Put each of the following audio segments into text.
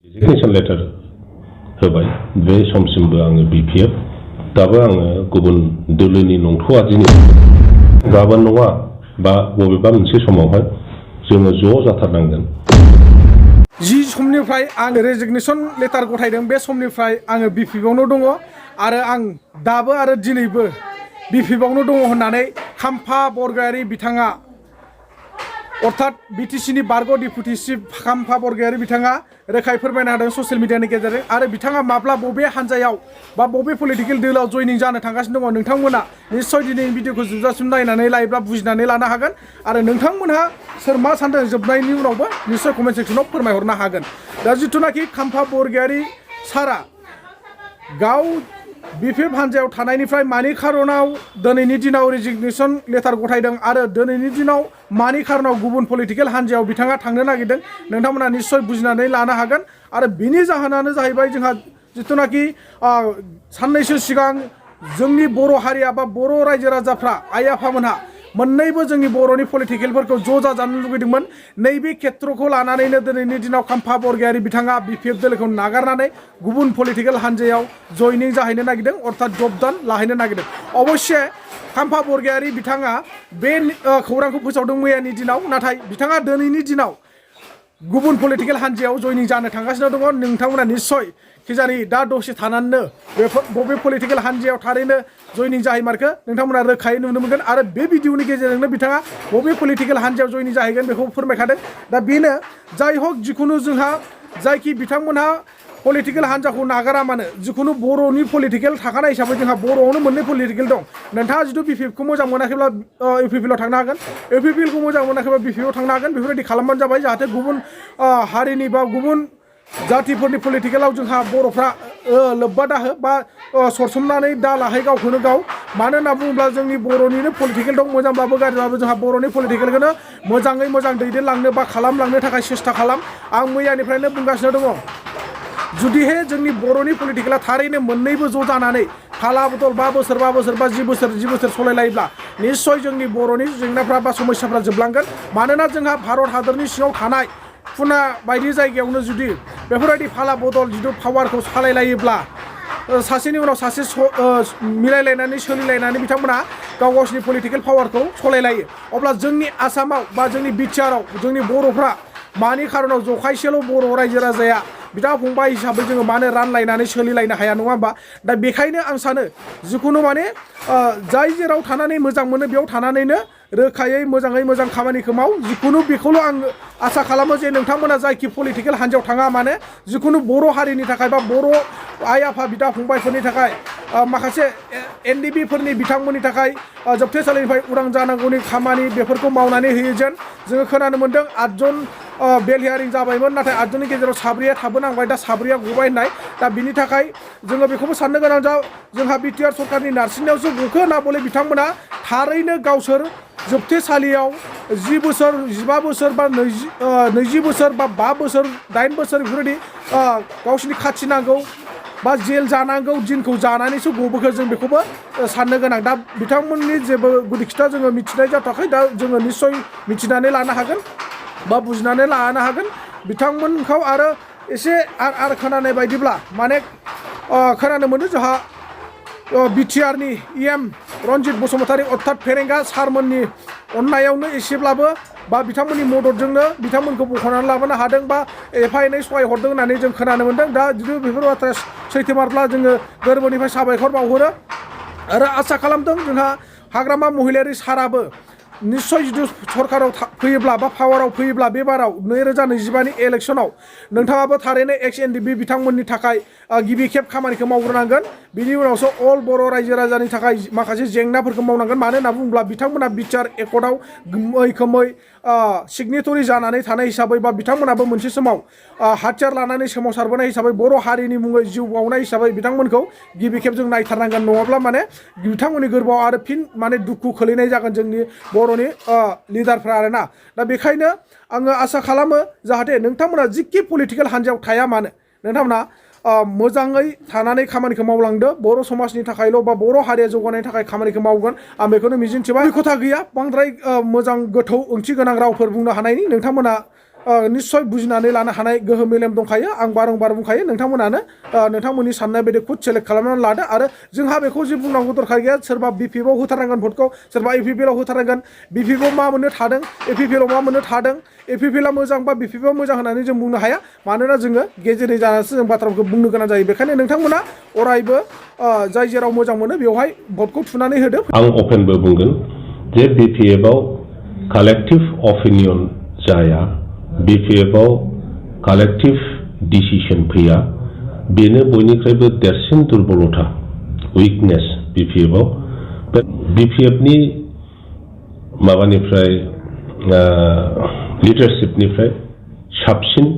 Resignation letter होबाय बे समसिमबो आङो बिपिएफ दाबो आङो गुबुन दोलोनि नंथ'आ दिनै गाबोन नङा बा बबेबा मोनसे समावहाय जोङो ज' जाथारनांगोन। जि समनिफ्राय आं रेजिगनेशन लेटार गथायदों बे समनिफ्राय आङो बिपिएफआवनो दङ आरो आं दाबो आरो दिनैबो बिपिएफआवनो दङ होननानै खाम्फा बरगयारी बिथाङा अर्थात बिटिसिनि बारग' डिपुटि चिफ खाम्फा बरगयारी बिथाङा रोखायै फोरमायना होदों ससियेल मिडियानि गेजेरजों आरो बिथाङा माब्ला बबे हान्जायाव बा बबे पलिटिकेल दोलाव जयनिं जानो थांगासिनो दङ नोंथांमोना निस्सय दिनै भिडिअखौ जोबजासिम नायनानै लायोब्ला बुजिनानै लानो हागोन आरो नोंथांमोनहा सोर मा सानदों जोबनायनि उनावबो निस्सय कमेन्ट सेक्सनाव फोरमायहरनो हागोन। दा जिथुनाखि खाम्फा बरगयारी सारा गाव बिपिएफ हान्जायाव थानायनिफ्राय मानि खारनाव दिनैनि दिनाव रेजिगनेशन लेटार गथायदों आरो दिनैनि दिनाव मानि खारनाव गुबुन पलिटिकेल हान्जायाव बिथाङा थांनो नागिरदों नोंथांमोना निस्सय बुजिनानै लानो हागोन आरो बिनि जाहोनानो जाहैबाय जोंहा जिथुनाखि साननैसो सिगां जोंनि बर' हारिया बा बर' रायजो राजाफ्रा आइ आफामोनहा मोननैबो जोंनि बर'नि पलिटिकेलफोरखौ ज' जाजानो लुगैदोंमोन नैबे खेत्र'खौ लानानैनो दिनैनि दिनाव खाम्फा बरगयारी बिथाङा बिपिएफ दोलोखौ नागारनानै गुबुन पलिटिकेल हान्जायाव जयनिं जाहैनो नागिरदों अर्थात जबदान लाहैनो नागिरदों। अबश्य खाम्फा बरगयारी बिथाङा बे खौरांखौ फोसावदों मैयानि दिनाव नाथाय बिथाङा दिनैनि दिनाव गुबुन पलिटिकेल हान्जायाव जयनिं जानो थांगासिनो दङ। नोंथांमोना निस्सय खिजानि दा दसे थानानैनो बबे पलिटिकेल हान्जायाव थारैनो जयनिं जाहैमारखो नोंथांमोना रोखायै नुनो मोनगोन आरो बे भिडिअनि गेजेरजोंनो बिथाङा बबे पलिटिकेल हान्जायाव जयनिं जाहैगोन बेखौ फोरमायखादों। दा बेनो जाय हक जिखुनु जोंहा जायखि बिथांमोनहा पलिटिकेल हान्जाखौ नागारा मानो जिखुनु बर'नि पलिटिकेल थाखानाय हिसाबै जोंहा बर'आवनो मोननै पलिटिकेल दं। नोंथाङा जुदि बिपिएफखौ मोजां मोनाखैब्ला इउपिपिएलआव थांनो हागोन, इउपिपिएलखौ मोजां मोनाखैब्ला बिपिएफआव थांनो हागोन। बेफोरबायदि खालामबानो जाबाय जाहाथे गुबुन हारिनि बा गुबुन जातिफोरनि पलिटिकेलाव जोंहा बर'फ्रा लोब्बा दाहो बा सरसोमनानै दा लाहै गावखौनो गाव। मानो होनना बुङोब्ला जोंनि बर'निनो पलिटिकेल दं मोजांब्लाबो गाज्रिब्लाबो जोंहा बर'नि पलिटिकेलखौनो मोजाङै मोजां दैदेनलांनो बा खालामलांनो थाखाय सेस्था खालाम। आं मैयानिफ्रायनो बुंगासिनो दङ जुदिहे जोंनि बर'नि पलिटिकेला थारैनो मोननैबो ज' जानानै फाला बदल 5 बोसोर 5 बोसोर बा 10 बोसोर सलायलायोब्ला निस्सय जोंनि बर'नि जेंनाफ्रा बा समस्याफ्रा जोबलांगोन। मानोना जोंहा भारत हादरनि सिङाव थानाय पुना बायदि जायगायावनो जुदि बेफोरबायदि फाला बदल जिथु पावारखौ सालायलायोब्ला सासेनि उनाव सासे मिलायलायनानै सोलिलायनानै बिथांमोना गाव गावसिनि पलिटिकेल पावारखौ सलायलायो अब्ला जोंनि आसामाव बा जोंनि बिटिआरआव जोंनि बर'फ्रा मानि खारनाव जखायसेल' बर' रायजो राजाया बिदा फंबाय हिसाबै जोङो मानो रानलायनानै सोलिलायनो हाया नङा होमबा? दा बेखायनो आं सानो जिखुनु माने जाय जेराव थानानै मोजां मोनो बेयाव थानानैनो रोखायै मोजाङै मोजां खामानिखौ माव। जिखुनु बेखौल' आं आसा खालामो जे नोंथांमोना जायखि पलिटिकेल हान्जायाव थाङा मानो जिखुनु बर' हारिनि थाखाय बा बर' आइ आफा बिदा फंबायफोरनि थाखाय माखासे एनडिबिफोरनि बिथांमोननि थाखाय जोबथेसालिनिफ्राय उदां जानांगौनि खामानि बेफोरखौ मावनानै होयो जेन। जोङो खोनानो मोन्दों 8 जन बेल हियारिं जाबायमोन नाथाय 8 जननि गेजेराव 4 थाबोनांबाय दा 4 गबाय होननाय। दा बिनि थाखाय जोङो बेखौबो साननो गोनां जोंहा बिटिआर सरकारनि नारसिननायावसो गखो ना बले बिथांमोना थारैनो गावसोर जोबथेसालियाव 10 बोसोर 15 बोसोर बा 20 बोसोर बा 5 बोसोर 8 बोसोर बेफोरबायदि गावसिनि खाथिनांगौ बा जेल जानांगौ दिनखौ जानानैसो गबोखो जों बेखौबो साननो गोनां। दा बिथांमोननि जेबो गुदि खिथा जोङो मिथिनाय जाथ'वाखै। दा जोङो निस्सय मिथिनानै लानो हागोन बा बुजिनानै लानो हागोन बिथांमोनखौ। आरो एसे आर खोनानाय बायदिब्ला माने खोनानो मोनो जोंहा बिटिआरनि इएम रनजित बसुमतारी अर्थात फेरेंगा सारमोननि अननायावनो एसेब्लाबो बा बिथांमोननि मददजोंनो बिथांमोनखौ बख'नानै लाबोनो हादों बा एफा एनै सहाय हरदों होननानै जों खोनानो मोन्दों। दा जुदि बेफोर बाथ्राया सैथोमारब्ला जोङो गोरबोनिफ्राय साबायखर बावहरो आरो आसा खालामदों जोंहा हाग्रामा महिलारि साराबो निस्सय जुदि सरकाराव फैयोब्ला बा पावाराव फैयोब्ला बे बाराव 2025नि इलेक्सनाव नोंथाङाबो थारैनो एक्स एनडिबि बिथांमोननि थाखाय गिबि खेब खामानिखौ मावग्रोनांगोन। बिनि उनावसो अल बर' रायजो राजानि थाखाय माखासे जेंनाफोरखौ मावनांगोन। मानो होनना बुङोब्ला बिथांमोना बिटिआर एकर्डआव मैखोमै सिगनेटरि जानानै थानाय हिसाबै बा बिथांमोनाबो मोनसे समाव हाथियार लानानै सोमावसारबोनाय हिसाबै बर' हारिनि मुङै जिउ बावनाय हिसाबै बिथांमोनखौ गिबि खेब जों नायथारनांगोन। नङाब्ला माने बिथांमोननि गोरबोआव आरो फिन माने दुखु खोलैनाय जागोन जोंनि बर'नि लिडारफ्रा आरोना। दा बेखायनो आङो आसा खालामो जाहाथे नोंथांमोना जिखि पलिटिकेल हान्जायाव थाया मानो नोंथांमोना मोजाङै थानानै खामानिखौ मावलांदो। बर' समाजनि थाखायल' बा बर' हारिया जौगानायनि थाखाय खामानिखौ मावगोन आं बेखौनो मिजिंथिबाय। खोथा गैया बांद्राय मोजां गोथौ ओंथि गोनां रावफोर बुंनो हानायनि। नोंथांमोना निश्चय बुजिनानै लानो हानाय गोहो मेलेम दंखायो आं बारंबार बुंखायो नोंथांमोनानो नोंथांमोननि साननाय बायदि खुद सेलेक्ट खालामनानै लादो आरो जोंहा बेखौ जे बुंनांगौ दरखार गैया सोरबा बिपिएफआव होथारनांगोन भटखौ सोरबा एपिपिएलआव होथारनांगोन बिपिएफआव मा मोननो थादों एपिपिएलआव मा मोननो थादों एपिपिएलआ मोजां बा बिपिएफआ मोजां होननानै जों बुंनो हाया मानोना जोङो गेजेरै जानानैसो जों बाथ्राखौ बुंनो गोनां जायो बेखायनो नोंथांमोना अरायबो जाय जेराव मोजां मोनो बेवहाय भटखौ थुनानै होदो आं अपेनबो बुंगोन जे बिपिएफआव कालेक्टिभ अपिनियन जाया बिपिएफआव कालेक्टिभ डिसिसन फैया बेनो बयनिख्रुइबो देरसिन दुर्बलता उइकनेस बिपिएफआव बिपिएफनि माबानिफ्राय लिडारशिपनिफ्राय साबसिन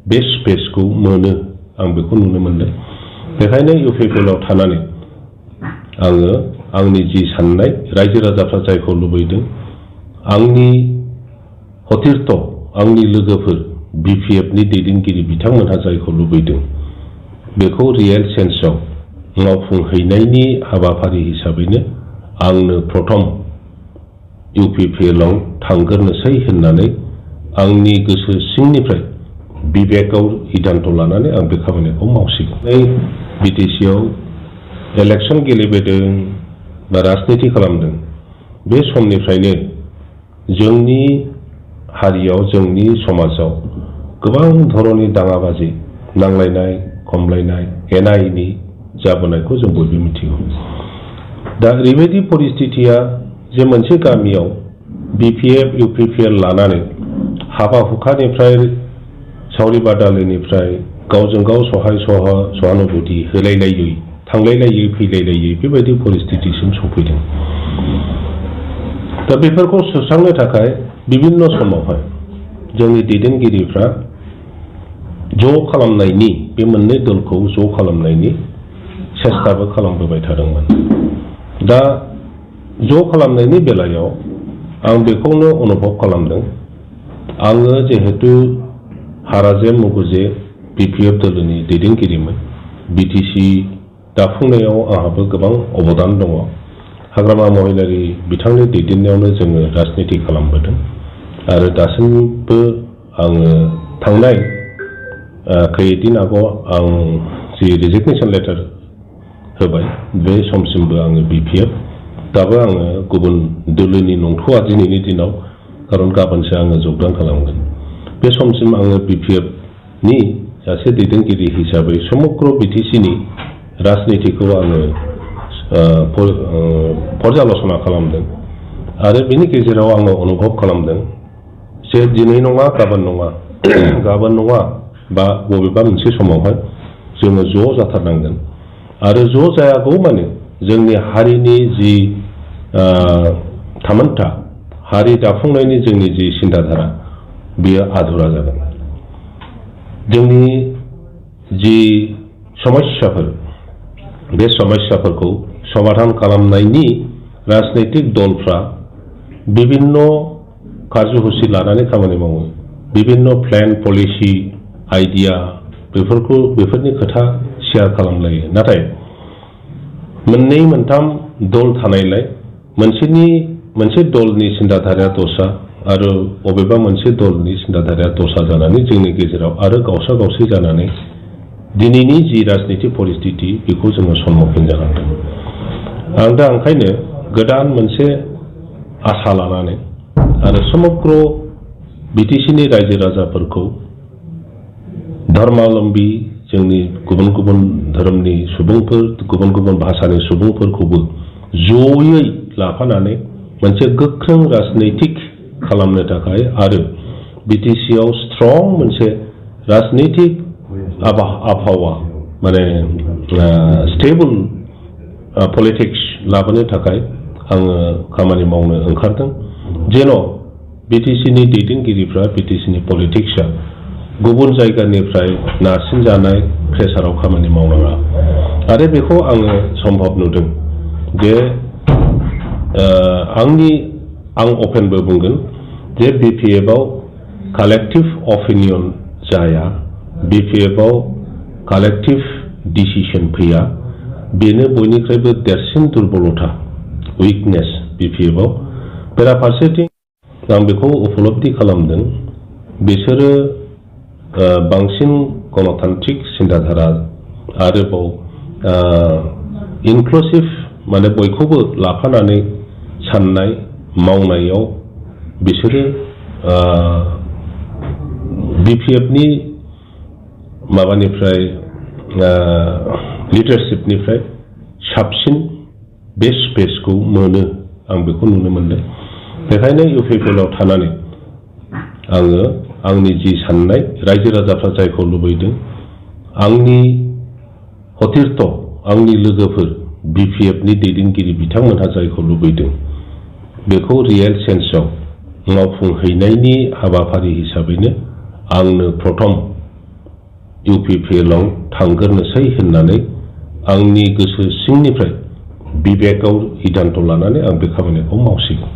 बेस्ट स्पेसखौ मोनो आं बेखौ नुनो मोनदों बेखायनो इउपिपिएलआव थानानै आङो आंनि जि साननाय रायजो राजाफ्रा जायखौ लुबैदों आंनि हथिर्थ आंनि लोगोफोर बिपिएफनि दैदेनगिरि बिथांमोनहा जायखौ लुबैदों बेखौ रियेल सेन्सआव मावफुंहैनायनि हाबाफारि हिसाबैनो आंनो प्रथम इउपिपिएलआव थांगोरनोसै होननानै आंनि गोसो सिंनिफ्राय बिबेकआव सिद्धान्त लानानै आं बे खामानिखौ मावसिगोन बिटिसिआव इलेक्सन गेलेबोदों बा राजनिति खालामदों बे समनिफ्रायनो जोंनि हारियाव जोंनि समाजाव गोबां धरननि दाङाबाजि नांलायनाय खमलायनाय एना एनि जाबोनायखौ जों बयबो मिथिगौ दा ओरैबायदि परिस्थितिया जे मोनसे गामियाव बिपिएफ इउपिपिएल लानानै हाबा हुखानिफ्राय सावरि बादालिनिफ्राय गावजों गाव सहाय सहानुभूति होलायलायै थांलायलायै फैलायलायै बेबायदि परिस्थितिसिम सफैदों दा बेफोरखौ सुस्रांनो थाखाय बिभिन्न समावहाय जोंनि दैदेनगिरिफ्रा ज' खालामनायनि बे मोननै दलखौ ज' खालामनायनि सेस्ताबो खालामबोबाय थादोंमोन दा ज' खालामनायनि बेलायाव आं बेखौनो अनुभब खालामदों आङो जिहेतु हाराजे मुगुजे बिपिएफ दोलोनि दैदेनगिरिमोन बिटिसि दाफुंनायाव आंहाबो गोबां अबदान दङ हाग्रामा महिलारि बिथांनि दैदेननायावनो जोङो राजनिति खालामबोदों आरो दासिमबो आङो थांनाय खैदिन आगोल आं जि रेजिगनेसन लेटार होबाय बे समसिमबो आङो बिपिएफ दाबो आङो गुबुन दोलोनि नंथ'आ दिनैनि दिनाव खारन गाबोनसो आङो जगदान खालामगोन बे समसिम आङो बिपिएफनि सासे दैदेनगिरि हिसाबै समग्र बिटिसिनि राजनितिखौ आङो पर्यालोचना खालामदों आरो बेनि गेजेराव आङो अनुभब खालामदों जे दिनै नङा गाबोन नङा बा बबेबा मोनसे समावहाय जोङो ज' जाथारनांगोन आरो ज' जायागौ माने जोंनि हारिनि जि थामोनथा हारि दाफुंनायनि जोंनि जि सिन्ताधारा बेयो आधुरा जागोन जोंनि जि समस्याफोर बे समस्याफोरखौ समाधान खालामनायनि राजनैतिक दलफ्रा बिभिन्न कार्यसुचि लानानै खामानि मावो बिभिन्न प्लेन पलिसि आइडिया बेफोरनि खोथा शेयार खालामलायो नाथाय मोननै मोनथाम दल थानायलाय मोनसे दलनि सिन्ताधाराया दस्रा आरो बबेबा मोनसे दलनि सिन्ताधाराया दस्रा जानानै जोंनि गेजेराव आरो गावसा गावसि जानानै दिनैनि जि राजनिति परिस्थिति बेखौ जोङो सम्मुखीन जानांदों आं दा ओंखायनो गोदान मोनसे आसा लानानै आरो समग्र बिटिसिनि रायजो राजाफोरखौ धर्मावलम्बी जोंनि गुबुन गुबुन धोरोमनि सुबुंफोर गुबुन गुबुन भाषानि सुबुंफोरखौबो जयै लाफानानै मोनसे गोख्रों राजनैतिक खालामनो थाखाय आरो बिटिसिआव स्ट्रं मोनसे राजनैतिक आबहावा माने स्टेबल पलिटिक्स लाबोनो थाखाय आङो खामानि मावनो ओंखारदों जेन' बिटिसिनि दैदेनगिरिफ्रा बिटिसिनि पलिटिक्सआ गुबुन जायगानिफ्राय नारसिनजानाय प्रेसाराव खामानि मावनाङा आरो बेखौ आङो सम्भब नुदों जे आं अपेनबो बुंगोन जे बिपिएफआव कालेक्टिभ अपिनियन जाया बिपिएफआव कालेक्टिभ डिसिसन फैया बेनो बयनिख्रुइबो देरसिन दुर्बलता उइकनेस बिपिएफआव बेराफारसेथिं आं बेखौ उपलब्धि खालामदों बिसोरो बांसिन गणतान्त्रिक सिन्ताधारा आरोबाव इनक्लुसिभ माने बयखौबो लाफानानै साननाय मावनायाव बिसोरो बिपिएफनि माबानिफ्राय लिडारशिपनिफ्राय साबसिन बे स्पेसखौ मोनो आं बेखौ नुनो मोनदों बेखायनो इउपिपिएलआव थानानै आङो आंनि जि साननाय रायजो राजाफ्रा जायखौ लुबैदों आंनि हथिरथ आंनि लोगोफोर बिपिएफनि दैदेनगिरि बिथांमोनहा जायखौ लुबैदों बेखौ रियेल सेन्सआव मावफुंहैनायनि हाबाफारि हिसाबैनो आंनो प्रथम इउपिपिएलआव थांग्रोनोसै होननानै आंनि गोसो सिंनिफ्राय बिबेकआव सिद्धान्त लानानै आं बे खामानिखौ मावसिगोन